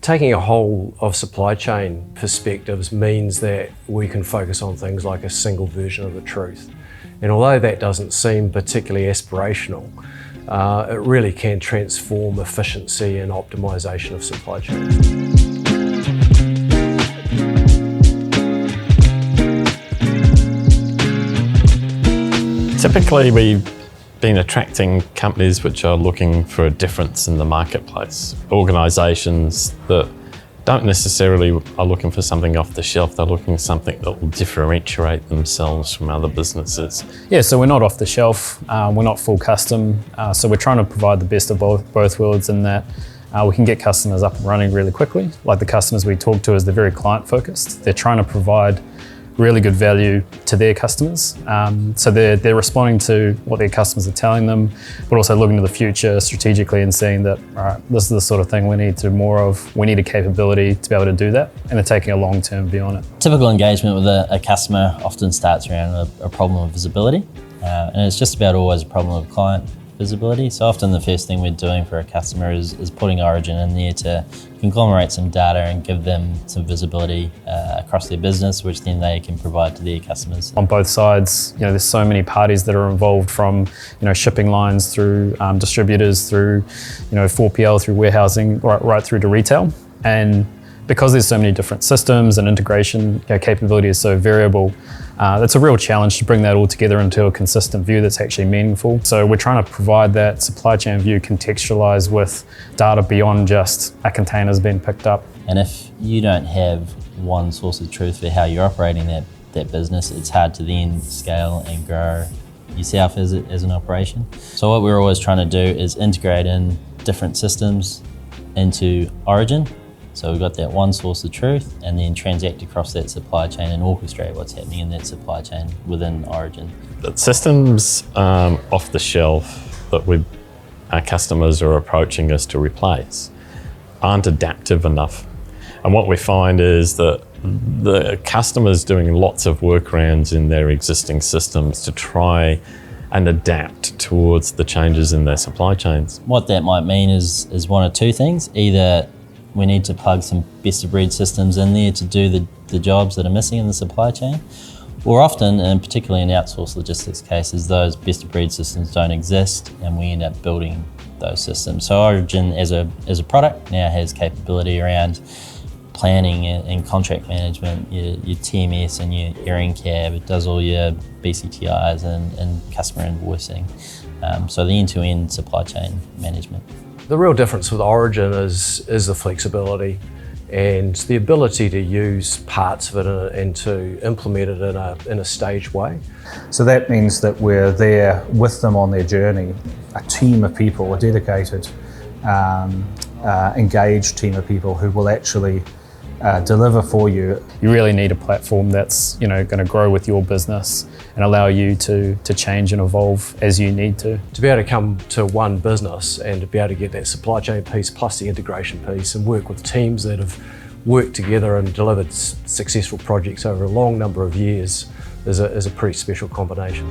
Taking a whole of supply chain perspectives means that we can focus on things like a single version of the truth. And although that doesn't seem particularly aspirational, it really can transform efficiency and optimization of supply chains. Typically, we've been attracting companies which are looking for a difference in the marketplace. Organisations that don't necessarily are looking for something off the shelf, they're looking for something that will differentiate themselves from other businesses. Yeah, so we're not off the shelf, we're not full custom, so we're trying to provide the best of both worlds in that we can get customers up and running really quickly. Like the customers we talk to, they're very client focused. They're trying to provide really good value to their customers. So they're responding to what their customers are telling them, but also looking to the future strategically and seeing that, all right, this is the sort of thing we need to do more of. We need a capability to be able to do that, and they're taking a long-term view on it. Typical engagement with a customer often starts around a problem of visibility, and it's just about always a problem of client visibility. So often the first thing we're doing for a customer is putting Origin in there to conglomerate some data and give them some visibility across their business, which then they can provide to their customers. On both sides, there's so many parties that are involved, from shipping lines through distributors, through 4PL, through warehousing, right through to retail. And because there's so many different systems and integration capability is so variable, that's a real challenge to bring that all together into a consistent view that's actually meaningful. So we're trying to provide that supply chain view contextualized with data beyond just a container's been picked up. And if you don't have one source of truth for how you're operating that business, it's hard to then scale and grow yourself as an operation. So what we're always trying to do is integrate in different systems into Origin. So we've got that one source of truth, and then transact across that supply chain and orchestrate what's happening in that supply chain within Origin. The systems off the shelf that our customers are approaching us to replace aren't adaptive enough. And what we find is that the customers doing lots of workarounds in their existing systems to try and adapt towards the changes in their supply chains. What that might mean is one of two things. Either we need to plug some best of breed systems in there to do the jobs that are missing in the supply chain. Or often, and particularly in outsourced logistics cases, those best of breed systems don't exist and we end up building those systems. So Origin as a product now has capability around planning and contract management, your TMS and your Erin cab. It does all your BCTIs and customer invoicing. So the end-to-end supply chain management. The real difference with Origin is the flexibility and the ability to use parts of it and to implement it in a staged way. So that means that we're there with them on their journey, a team of people, a dedicated, engaged team of people who will actually deliver for you. You really need a platform that's going to grow with your business and allow you to change and evolve as you need to. To be able to come to one business and to be able to get that supply chain piece plus the integration piece and work with teams that have worked together and delivered successful projects over a long number of years is a pretty special combination.